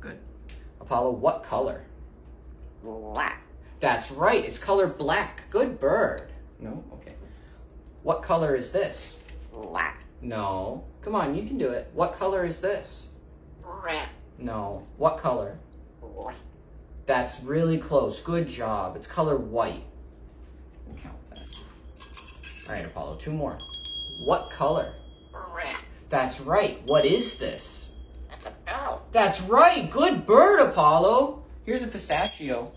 Good. Apollo, what color? Black. That's right. It's color black. Good bird. No? Okay. What color is this? Black. No. Come on, you can do it. What color is this? Red. No. What color? White. That's really close. Good job. It's color white. We'll count that. All right, Apollo, 2 more. What color? Red. That's right. What is this? That's a bell. That's right. Good bird, Apollo. Here's a pistachio.